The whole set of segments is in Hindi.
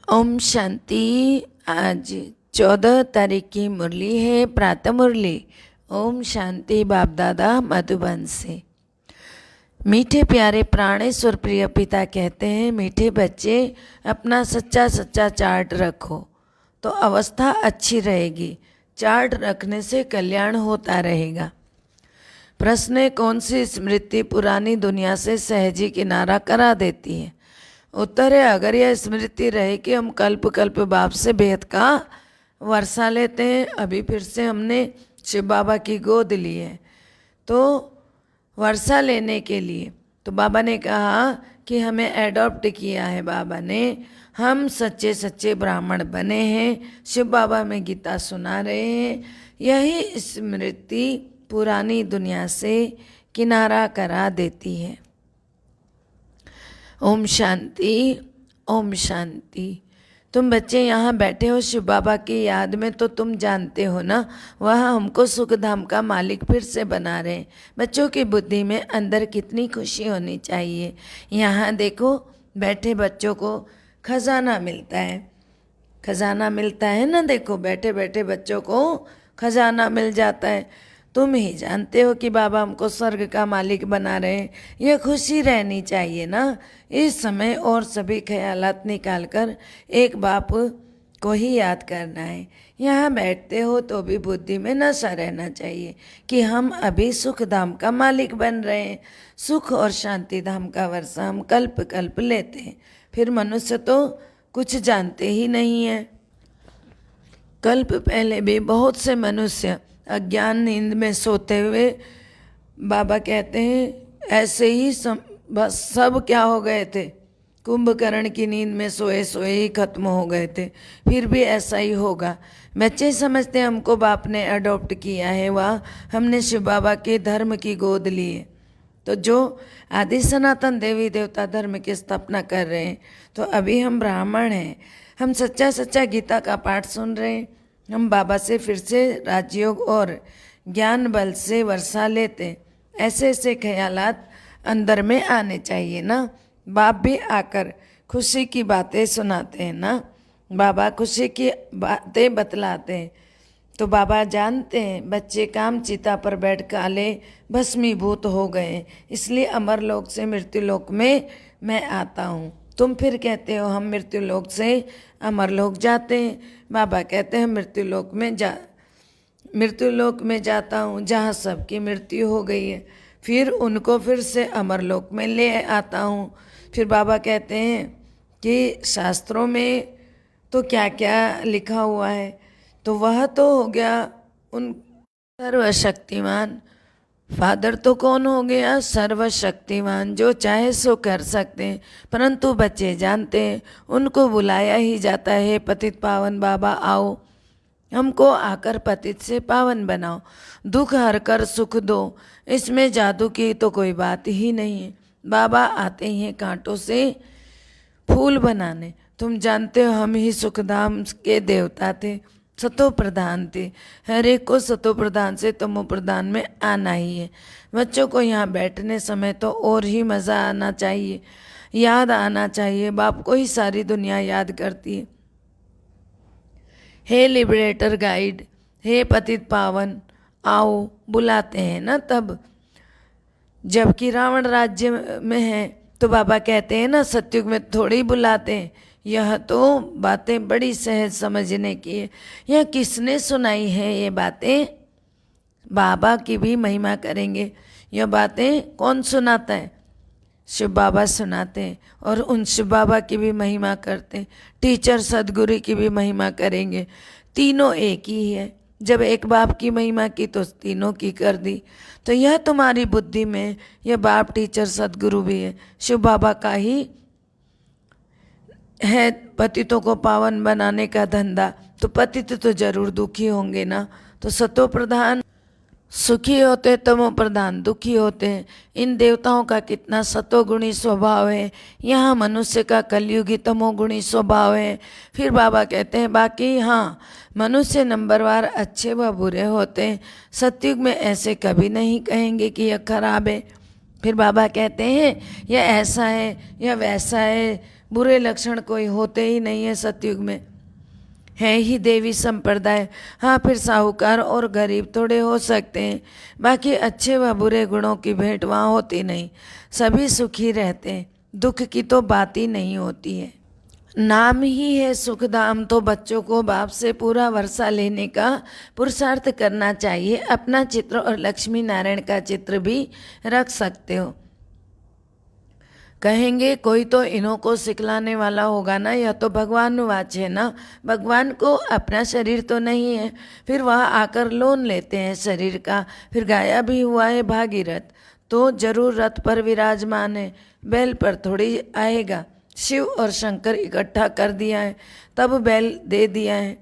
ओम शांति। आज 14 तारीख की मुरली है, प्रातः मुरली। ओम शांति। बाप दादा मधुबन से। मीठे प्यारे प्राणेश्वर प्रिय पिता कहते हैं, मीठे बच्चे अपना सच्चा सच्चा चार्ट रखो तो अवस्था अच्छी रहेगी। चार्ट रखने से कल्याण होता रहेगा। प्रश्न है, कौन सी स्मृति पुरानी दुनिया से सहजी किनारा करा देती है? उत्तर है, अगर यह स्मृति रहे कि हम कल्प कल्प बाप से बेहद का वर्षा लेते हैं। अभी फिर से हमने शिव बाबा की गोद ली है तो वर्षा लेने के लिए तो बाबा ने कहा कि हमें एडॉप्ट किया है बाबा ने। हम सच्चे सच्चे ब्राह्मण बने हैं। शिव बाबा में गीता सुना रहे हैं। यही स्मृति पुरानी दुनिया से किनारा करा देती है। ओम शांति। ओम शांति। तुम बच्चे यहाँ बैठे हो शिव बाबा की याद में, तो तुम जानते हो ना, वह हमको सुख धाम का मालिक फिर से बना रहे हैं। बच्चों की बुद्धि में अंदर कितनी खुशी होनी चाहिए। यहाँ देखो, बैठे बच्चों को खजाना मिलता है। खजाना मिलता है ना, देखो बैठे बैठे बच्चों को खजाना मिल जाता है। तुम ही जानते हो कि बाबा हमको स्वर्ग का मालिक बना रहे हैं। यह खुशी रहनी चाहिए ना इस समय। और सभी ख्यालात निकाल कर एक बाप को ही याद करना है। यहाँ बैठते हो तो भी बुद्धि में नशा रहना चाहिए कि हम अभी सुख धाम का मालिक बन रहे हैं। सुख और शांति धाम का वर्षा हम कल्प कल्प लेते हैं। फिर मनुष्य तो कुछ जानते ही नहीं है। कल्प पहले भी बहुत से मनुष्य अज्ञान नींद में सोते हुए, बाबा कहते हैं ऐसे ही बस सब क्या हो गए थे, कुंभकर्ण की नींद में सोए सोए ही खत्म हो गए थे। फिर भी ऐसा ही होगा। बच्चे समझते हैं हमको बाप ने अडॉप्ट किया है, वह हमने शिव बाबा के धर्म की गोद ली है। तो जो आदि सनातन देवी देवता धर्म की स्थापना कर रहे हैं, तो अभी हम ब्राह्मण हैं। हम सच्चा सच्चा गीता का पाठ सुन रहे हैं। हम बाबा से फिर से राजयोग और ज्ञान बल से वर्षा लेते। ऐसे ऐसे ख्यालात अंदर में आने चाहिए ना। बाप भी आकर खुशी की बातें सुनाते हैं ना। बाबा खुशी की बातें बतलाते हैं। तो बाबा जानते हैं बच्चे काम चिता पर बैठ काले भस्मीभूत हो गए, इसलिए अमर लोक से मृत्यु लोक में मैं आता हूँ। तुम फिर कहते हो हम मृत्यु लोक से अमर लोक जाते हैं। बाबा कहते हैं मृत्यु लोक में जाता हूँ जहाँ सबकी मृत्यु हो गई है। फिर उनको फिर से अमर लोक में ले आता हूँ। फिर बाबा कहते हैं कि शास्त्रों में तो क्या क्या लिखा हुआ है, तो वह तो हो गया उन सर्वशक्तिमान। फादर तो कौन हो गया? सर्वशक्तिमान, जो चाहे सो कर सकते हैं। परंतु बच्चे जानते हैं उनको बुलाया ही जाता है, पतित पावन बाबा आओ, हमको आकर पतित से पावन बनाओ, दुख हर कर सुख दो। इसमें जादू की तो कोई बात ही नहीं है। बाबा आते ही हैं कांटों से फूल बनाने। तुम जानते हो हम ही सुखधाम के देवता थे, सतो प्रधान थे। हर एक को सतो प्रधान से तमो प्रधान में आना ही है। बच्चों को यहाँ बैठने समय तो और ही मज़ा आना चाहिए, याद आना चाहिए। बाप को ही सारी दुनिया याद करती है। हे लिबरेटर गाइड, हे पतित पावन आओ, बुलाते हैं ना तब। जबकि रावण राज्य में है तो बाबा कहते हैं ना सतयुग में थोड़ी बुलाते हैं। यह तो बातें बड़ी सहज समझने की है। यह किसने सुनाई है ये बातें? बाबा की भी महिमा करेंगे। यह बातें कौन सुनाता है? शिव बाबा सुनाते हैं और उन शिव बाबा की भी महिमा करते हैं। टीचर सदगुरु की भी महिमा करेंगे। तीनों एक ही है। जब एक बाप की महिमा की तो तीनों की कर दी। तो यह तुम्हारी बुद्धि में यह बाप टीचर सदगुरु भी है, शिव बाबा का ही है पतितों को पावन बनाने का धंधा। तो पतित तो जरूर दुखी होंगे ना। तो सतो प्रधान सुखी होते, तमो प्रधान दुखी होते हैं। इन देवताओं का कितना सतोगुणी स्वभाव है। यहाँ मनुष्य का कलयुगी तमोगुणी स्वभाव है। फिर बाबा कहते हैं बाकी हाँ, मनुष्य नंबरवार अच्छे व बुरे होते हैं। सतयुग में ऐसे कभी नहीं कहेंगे कि यह खराब है। फिर बाबा कहते हैं यह ऐसा है, यह वैसा है, बुरे लक्षण कोई होते ही नहीं है सतयुग में, है ही देवी संप्रदाय। हाँ, फिर साहूकार और गरीब थोड़े हो सकते हैं, बाकी अच्छे व बुरे गुणों की भेंट वहाँ होती नहीं, सभी सुखी रहते हैं, दुख की तो बात ही नहीं होती है। नाम ही है सुखधाम, तो बच्चों को बाप से पूरा वर्षा लेने का पुरुषार्थ करना चाहिए। अपना चित्र और लक्ष्मी नारायण का चित्र भी रख सकते हो। कहेंगे कोई तो इन्हों को सिखलाने वाला होगा ना, यह तो भगवान वाच है ना, भगवान को अपना शरीर तो नहीं है, फिर वह आकर लोन लेते हैं शरीर का। फिर गाया भी हुआ है भागीरथ, तो जरूर रथ पर विराजमान है, बैल पर थोड़ी आएगा। शिव और शंकर इकट्ठा कर दिया है तब बैल दे दिया है।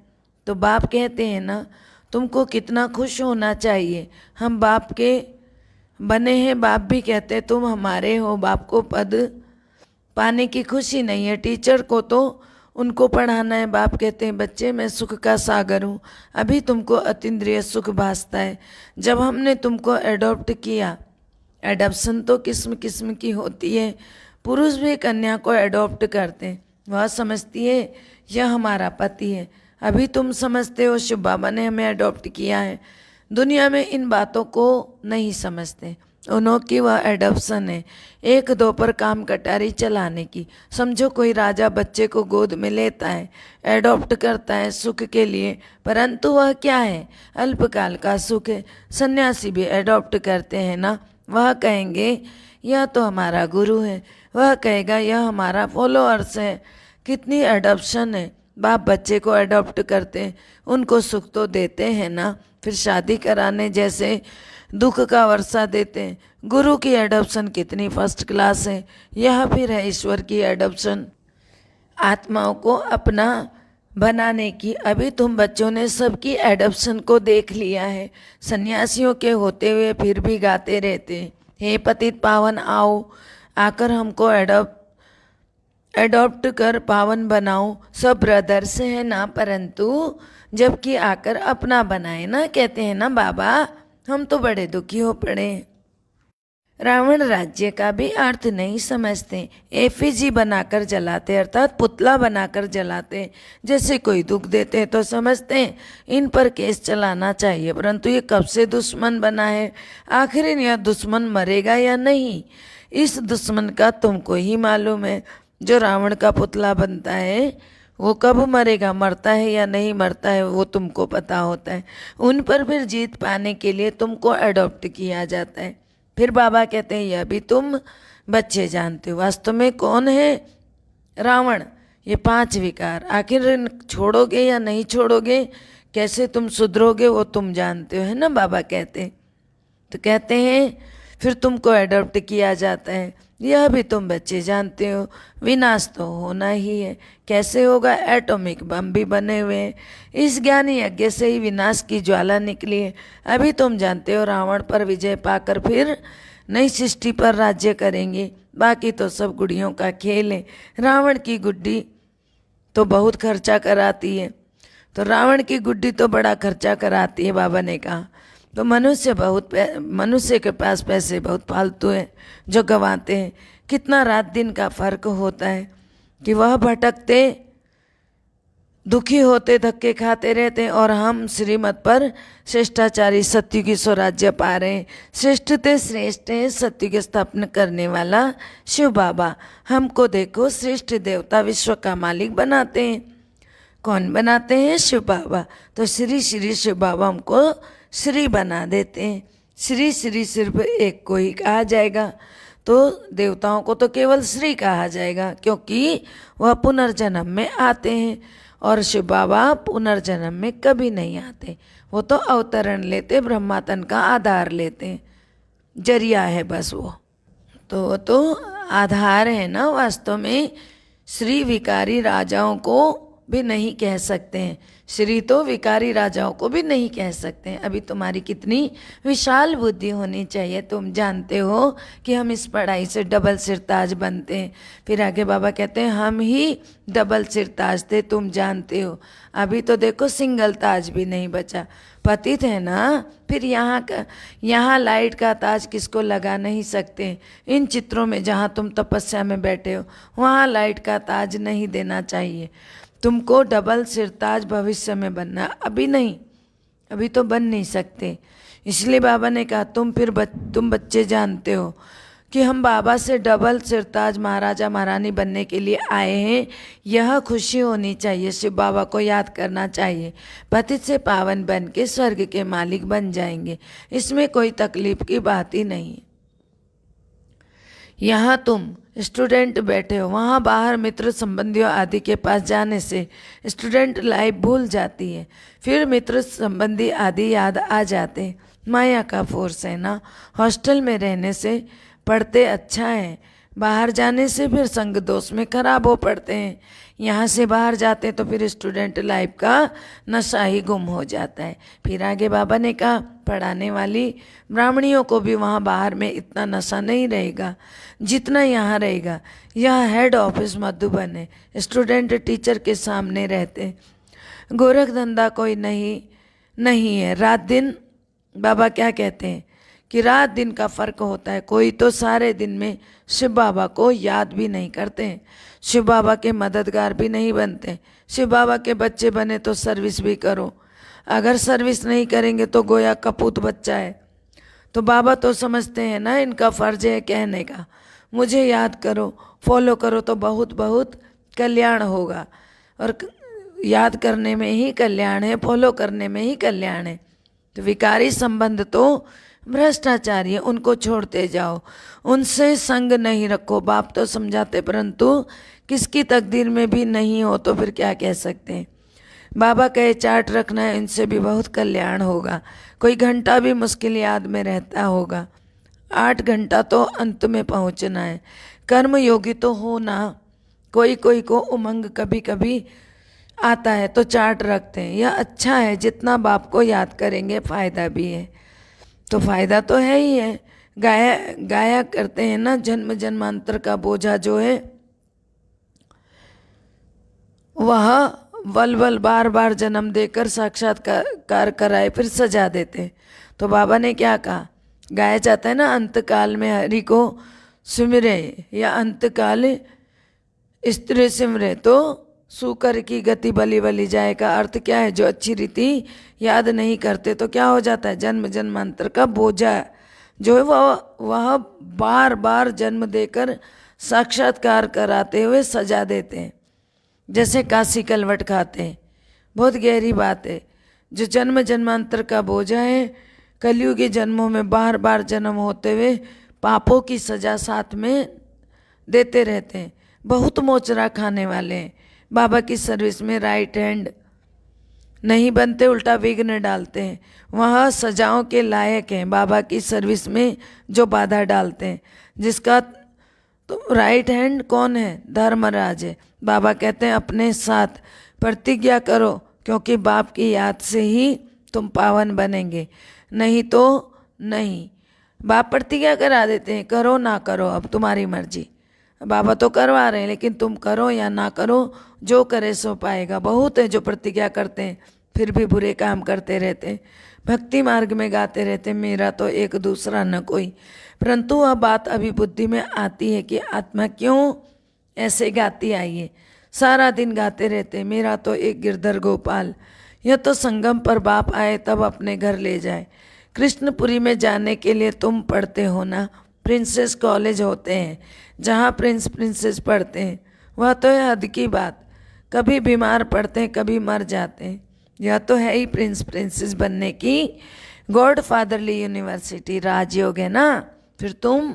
तो बाप कहते हैं ना, तुमको कितना खुश होना चाहिए, हम बाप के बने हैं। बाप भी कहते हैं तुम हमारे हो। बाप को पद पाने की खुशी नहीं है, टीचर को तो उनको पढ़ाना है। बाप कहते हैं बच्चे मैं सुख का सागर हूँ, अभी तुमको अतीन्द्रिय सुख भासता है। जब हमने तुमको एडॉप्ट किया, एडॉप्शन तो किस्म किस्म की होती है, पुरुष भी कन्या को एडॉप्ट करते हैं, वह समझती है यह हमारा पति है। अभी तुम समझते हो शिव बाबा ने हमें एडॉप्ट किया है, दुनिया में इन बातों को नहीं समझते। उन्हों की वह एडॉप्शन है, एक दो पर काम कटारी चलाने की। समझो कोई राजा बच्चे को गोद में लेता है, एडॉप्ट करता है सुख के लिए, परंतु वह क्या है, अल्पकाल का सुख है। सन्यासी भी एडॉप्ट करते हैं ना, वह कहेंगे यह तो हमारा गुरु है, वह कहेगा यह हमारा फॉलोअर्स है। कितनी एडॉप्शन है। बाप बच्चे को एडॉप्ट करते हैं, उनको सुख तो देते हैं ना, फिर शादी कराने जैसे दुख का वर्षा देते हैं। गुरु की एडॉप्शन कितनी फर्स्ट क्लास है। यह फिर है ईश्वर की एडॉप्शन, आत्माओं को अपना बनाने की। अभी तुम बच्चों ने सबकी एडॉप्शन को देख लिया है। सन्यासियों के होते हुए फिर भी गाते रहते हैं, हे पतित पावन आओ, आकर हमको एडॉप्ट कर पावन बनाओ। सब ब्रदर्स है ना, परंतु जबकि आकर अपना बनाए ना, कहते हैं ना बाबा हम तो बड़े दुखी हो पड़े। रावण राज्य का भी अर्थ नहीं समझते, एफिजी बनाकर जलाते, अर्थात पुतला बनाकर जलाते। जैसे कोई दुख देते तो समझते हैं इन पर केस चलाना चाहिए, परंतु ये कब से दुश्मन बना है, आखिर यह दुश्मन मरेगा या नहीं, इस दुश्मन का तुमको ही मालूम है। जो रावण का पुतला बनता है वो कब मरेगा, मरता है या नहीं मरता है, वो तुमको पता होता है। उन पर फिर जीत पाने के लिए तुमको एडॉप्ट किया जाता है। फिर बाबा कहते हैं यह भी तुम बच्चे जानते हो, वास्तव में कौन है रावण। ये 5 विकार, आखिर छोड़ोगे या नहीं छोड़ोगे, कैसे तुम सुधरोगे वो तुम जानते हो, है ना बाबा कहते हैं। तो कहते हैं फिर तुमको एडॉप्ट किया जाता है, यह भी तुम बच्चे जानते हो। विनाश तो होना ही है, कैसे होगा, एटॉमिक बम भी बने हुए हैं, इस ज्ञान यज्ञ से ही विनाश की ज्वाला निकली है। अभी तुम जानते हो रावण पर विजय पाकर फिर नई सृष्टि पर राज्य करेंगे, बाकी तो सब गुड़ियों का खेल है। रावण की गुड्डी तो बहुत खर्चा कराती है, तो रावण की गुड्डी तो बड़ा खर्चा कराती है, बाबा ने कहा। तो मनुष्य के पास पैसे बहुत फालतू हैं जो गंवाते हैं। कितना रात दिन का फर्क होता है कि वह भटकते दुखी होते धक्के खाते रहते हैं, और हम श्रीमत पर श्रेष्ठाचारी सत्य की स्वराज्य पा रहे हैं। श्रेष्ठ ते श्रेष्ठ है सत्य की स्थापना करने वाला शिव बाबा। हमको देखो श्रेष्ठ देवता विश्व का मालिक बनाते हैं। कौन बनाते हैं, शिव बाबा। तो श्री श्री शिव बाबा हमको श्री बना देते हैं। श्री श्री सिर्फ एक को ही कहा जाएगा, तो देवताओं को तो केवल श्री कहा जाएगा, क्योंकि वह पुनर्जन्म में आते हैं, और शिव बाबा पुनर्जन्म में कभी नहीं आते। वो तो अवतरण लेते, ब्रह्मातन का आधार लेते हैं, जरिया है बस वो तो आधार है ना। वास्तव में श्री विकारी राजाओं को भी नहीं कह सकते हैं, श्री तो विकारी राजाओं को भी नहीं कह सकते हैं। अभी तुम्हारी कितनी विशाल बुद्धि होनी चाहिए। तुम जानते हो कि हम इस पढ़ाई से डबल सिरताज बनते हैं। फिर आगे बाबा कहते हैं हम ही डबल सिरताज थे, तुम जानते हो। अभी तो देखो सिंगल ताज भी नहीं बचा, पतित है ना। फिर यहाँ लाइट का ताज किसको लगा नहीं सकते। इन चित्रों में जहाँ तुम तपस्या में बैठे हो वहाँ लाइट का ताज नहीं देना चाहिए। तुमको डबल सिरताज भविष्य में बनना, अभी नहीं, अभी तो बन नहीं सकते। इसलिए बाबा ने कहा तुम बच्चे जानते हो कि हम बाबा से डबल सिरताज महाराजा महारानी बनने के लिए आए हैं। यह खुशी होनी चाहिए, शिव बाबा को याद करना चाहिए। पतित से पावन बन के स्वर्ग के मालिक बन जाएंगे, इसमें कोई तकलीफ की बात ही नहीं। यहाँ तुम स्टूडेंट बैठे हो, वहाँ बाहर मित्र संबंधियों आदि के पास जाने से स्टूडेंट लाइफ भूल जाती है। फिर मित्र संबंधी आदि याद आ जाते। माया का फोर्स है ना। हॉस्टल में रहने से पढ़ते अच्छा है, बाहर जाने से फिर संग दोष में खराब हो पड़ते हैं। यहाँ से बाहर जाते तो फिर स्टूडेंट लाइफ का नशा ही गुम हो जाता है। फिर आगे बाबा ने कहा पढ़ाने वाली ब्राह्मणियों को भी वहाँ बाहर में इतना नशा नहीं रहेगा जितना यहाँ रहेगा। यह हेड ऑफिस मधुबन है, स्टूडेंट टीचर के सामने रहते। गोरख धंधा कोई नहीं है। रात दिन बाबा क्या कहते हैं कि रात दिन का फर्क होता है। कोई तो सारे दिन में शिव बाबा को याद भी नहीं करते हैं, शिव बाबा के मददगार भी नहीं बनते। शिव बाबा के बच्चे बने तो सर्विस भी करो, अगर सर्विस नहीं करेंगे तो गोया कपूत बच्चा है। तो बाबा तो समझते हैं ना, इनका फर्ज है कहने का मुझे याद करो, फॉलो करो तो बहुत बहुत कल्याण होगा। और याद करने में ही कल्याण है, फॉलो करने में ही कल्याण है। तो विकारी संबंध तो भ्रष्टाचारी है, उनको छोड़ते जाओ, उनसे संग नहीं रखो। बाप तो समझाते परंतु किसकी तकदीर में भी नहीं हो तो फिर क्या कह सकते हैं। बाबा कहे चार्ट रखना है, इनसे भी बहुत कल्याण होगा। कोई घंटा भी मुश्किल याद में रहता होगा, 8 घंटा तो अंत में पहुंचना है। कर्म योगी तो हो ना। कोई को उमंग कभी कभी आता है तो चार्ट रखते हैं, यह अच्छा है। जितना बाप को याद करेंगे फायदा भी है। तो फायदा तो है ही है। गाया करते हैं ना, जन्म जन्मांतर का बोझा जो है वह वल बार बार जन्म देकर साक्षात्कार कराए फिर सजा देते। तो बाबा ने क्या कहा, गाया जाता है ना अंतकाल में हरि को सिमरे या अंतकाल स्त्री सिमरे तो सूकर की गति बली बली जाए। का अर्थ क्या है, जो अच्छी रीति याद नहीं करते तो क्या हो जाता है, जन्म जन्मांतर का बोझा जो है वह बार बार जन्म देकर साक्षात्कार कराते हुए सजा देते हैं। जैसे काशी कलवट खाते हैं, बहुत गहरी बात है। जो जन्म जन्मांतर का बोझा है, कलयुगी जन्मों में बार बार जन्म होते हुए पापों की सजा साथ में देते रहते हैं। बहुत मोचरा खाने वाले हैं, बाबा की सर्विस में राइट हैंड नहीं बनते, उल्टा विघ्न डालते हैं। वह सजाओं के लायक हैं बाबा की सर्विस में जो बाधा डालते हैं। जिसका तो राइट हैंड कौन है, धर्मराज है। बाबा कहते हैं अपने साथ प्रतिज्ञा करो, क्योंकि बाप की याद से ही तुम पावन बनेंगे, नहीं तो नहीं। बाप प्रतिज्ञा करा देते हैं, करो ना करो अब तुम्हारी मर्जी। बाबा तो करवा रहे हैं, लेकिन तुम करो या ना करो, जो करे सो पाएगा। बहुत है जो प्रतिज्ञा करते हैं फिर भी बुरे काम करते रहते हैं, भक्ति मार्ग में गाते रहते हैं मेरा तो एक दूसरा न कोई। परंतु वह बात अभी बुद्धि में आती है कि आत्मा क्यों ऐसे गाती आई है। सारा दिन गाते रहते हैं मेरा तो एक गिरधर गोपाल। यह तो संगम पर बाप आए तब अपने घर ले जाए। कृष्णपुरी में जाने के लिए तुम पढ़ते हो ना, प्रिंसेस कॉलेज होते हैं जहाँ प्रिंस प्रिंसेस पढ़ते हैं। वह तो है हद की बात, कभी बीमार पड़ते हैं कभी मर जाते हैं। यह तो है ही प्रिंस प्रिंसेस बनने की गॉड फादरली यूनिवर्सिटी, राजयोग है ना। फिर तुम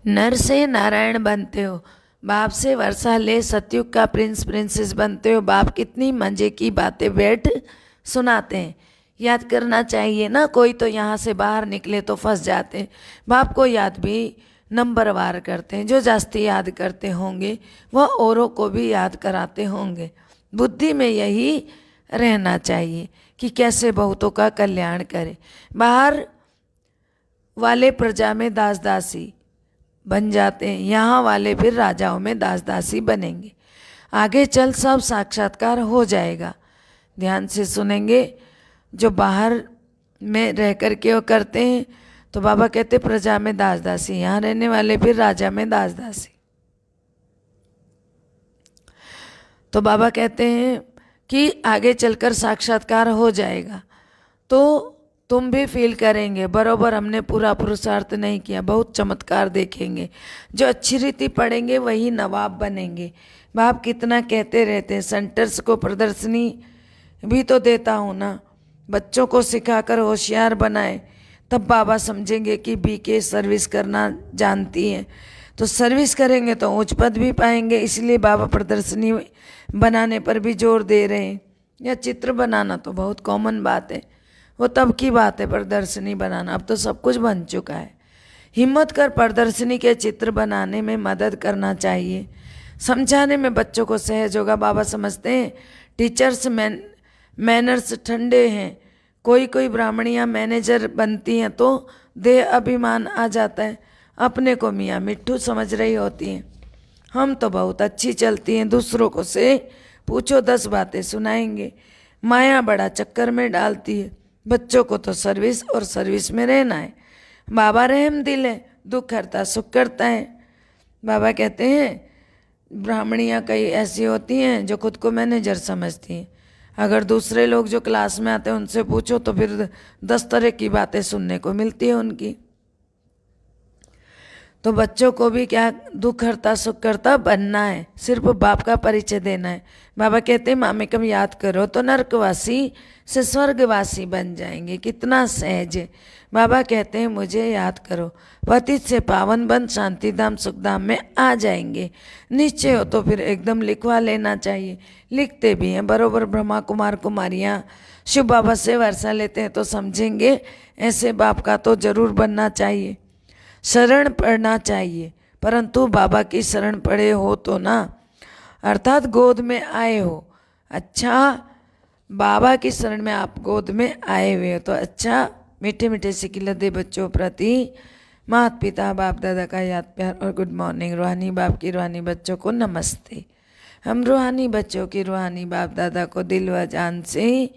नर से नारायण बनते हो, बाप से वर्षा ले सतयुग का प्रिंस प्रिंसेस बनते हो। बाप कितनी मजे की बातें बैठ सुनाते हैं, याद करना चाहिए ना। कोई तो यहाँ से बाहर निकले तो फंस जाते हैं। बाप को याद भी नंबरवार करते हैं, जो जास्ती याद करते होंगे वह औरों को भी याद कराते होंगे। बुद्धि में यही रहना चाहिए कि कैसे बहुतों का कल्याण करें। बाहर वाले प्रजा में दास दासी बन जाते हैं, यहाँ वाले फिर राजाओं में दास दासी बनेंगे। आगे चल सब साक्षात्कार हो जाएगा। ध्यान से सुनेंगे। जो बाहर में रह कर के वो करते हैं तो बाबा कहते प्रजा में दास दासी, यहाँ रहने वाले फिर राजा में दास दासी। तो बाबा कहते हैं कि आगे चलकर साक्षात्कार हो जाएगा तो तुम भी फील करेंगे बरोबर हमने पूरा पुरुषार्थ नहीं किया, बहुत चमत्कार देखेंगे। जो अच्छी रीति पढ़ेंगे वही नवाब बनेंगे। बाप कितना कहते रहते हैं, सेंटर्स को प्रदर्शनी भी तो देता हूँ ना, बच्चों को सिखाकर होशियार बनाए तब बाबा समझेंगे कि बीके सर्विस करना जानती है। तो सर्विस करेंगे तो उच्च पद भी पाएंगे, इसलिए बाबा प्रदर्शनी बनाने पर भी जोर दे रहे हैं। या चित्र बनाना तो बहुत कॉमन बात है, वो तब की बात है प्रदर्शनी बनाना, अब तो सब कुछ बन चुका है। हिम्मत कर प्रदर्शनी के चित्र बनाने में मदद करना चाहिए, समझाने में बच्चों को सहज होगा। बाबा समझते हैं टीचर्स मैनर्स ठंडे हैं, कोई कोई ब्राह्मणियाँ मैनेजर बनती हैं तो देह अभिमान आ जाता है, अपने को मियाँ मिट्ठू समझ रही होती हैं। हम तो बहुत अच्छी चलती हैं, दूसरों को से पूछो 10 बातें सुनाएंगे। माया बड़ा चक्कर में डालती है, बच्चों को तो सर्विस और सर्विस में रहना है। बाबा रहम दिल है, दुख हरता सुख करता है। बाबा कहते हैं ब्राह्मणियाँ कई ऐसी होती हैं जो खुद को मैनेजर समझती हैं, अगर दूसरे लोग जो क्लास में आते हैं उनसे पूछो तो फिर 10 तरह की बातें सुनने को मिलती है उनकी। तो बच्चों को भी क्या दुख हरता सुख करता बनना है, सिर्फ बाप का परिचय देना है। बाबा कहते हैं मामेकम याद करो तो नरकवासी से स्वर्गवासी बन जाएंगे, कितना सहज है। बाबा कहते हैं मुझे याद करो, पतित से पावन बन शांतिधाम सुखधाम में आ जाएंगे। निश्चय हो तो फिर एकदम लिखवा लेना चाहिए, लिखते भी हैं बरोबर। ब्रह्मा कुमार कुमारियाँ शिव बाबा से वर्षा लेते हैं तो समझेंगे ऐसे बाप का तो जरूर बनना चाहिए। शरण पढ़ना चाहिए, परंतु बाबा की शरण पढ़े हो तो ना, अर्थात गोद में आए हो। अच्छा बाबा की शरण में आप गोद में आए हुए हो तो अच्छा मीठे मीठे सिकिल दे बच्चों प्रति माता पिता बाप दादा का याद प्यार और गुड मॉर्निंग। रूहानी बाप की रूहानी बच्चों को नमस्ते। हम रूहानी बच्चों की रूहानी बाप दादा को दिल व जान से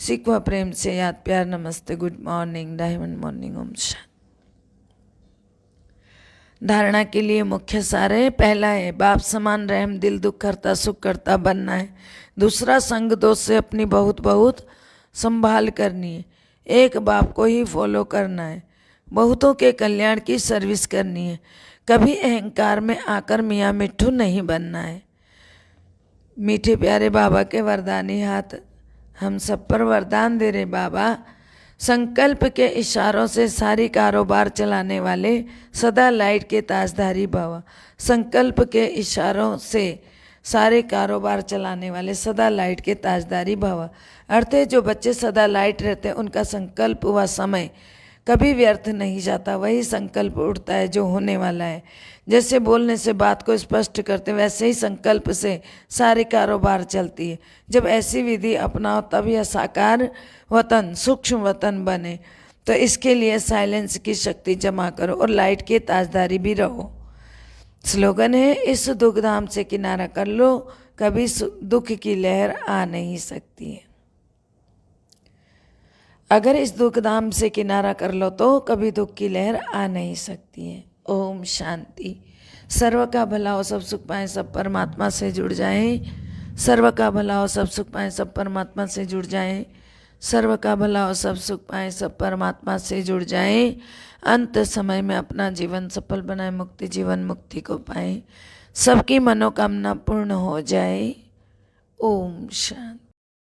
सिख व प्रेम से याद प्यार नमस्ते, good morning, diamond morning, Om Shanti. धारणा के लिए मुख्य सार है, पहला है बाप समान रहम दिल दुख करता सुख करता बनना है। दूसरा संग दोष से अपनी बहुत बहुत संभाल करनी है, एक बाप को ही फॉलो करना है, बहुतों के कल्याण की सर्विस करनी है, कभी अहंकार में आकर मियाँ मिट्ठू नहीं बनना है। मीठे प्यारे बाबा के वरदानी हाथ हम सब पर वरदान दे रहे बाबा, संकल्प के इशारों से सारी कारोबार चलाने वाले सदा लाइट के ताजधारी भव। संकल्प के इशारों से सारे कारोबार चलाने वाले सदा लाइट के ताजदारी भव। अर्थ है जो बच्चे सदा लाइट रहते हैं उनका संकल्प व समय कभी व्यर्थ नहीं जाता, वही संकल्प उठता है जो होने वाला है। जैसे बोलने से बात को स्पष्ट करते वैसे ही संकल्प से सारे कारोबार चलती है। जब ऐसी विधि अपनाओ तब यह साकार वतन सूक्ष्म वतन बने। तो इसके लिए साइलेंस की शक्ति जमा करो और लाइट के ताजदारी भी रहो। स्लोगन है इस दुखधाम से किनारा कर लो, कभी दुख की लहर आ नहीं सकती है। अगर इस दुखधाम से किनारा कर लो तो कभी दुख की लहर आ नहीं सकती है। ओम शांति। सर्व का भला हो, सब सुख पाएं, सब परमात्मा से जुड़ जाएं। सर्व का भला हो, सब सुख पाएं, सब परमात्मा से जुड़ जाएं। सर्व का भला हो, सब सुख पाएं, सब परमात्मा से जुड़ जाएं। अंत समय में अपना जीवन सफल बनाए, मुक्ति जीवन मुक्ति को पाएं, सबकी मनोकामना पूर्ण हो जाए। ओम शांति।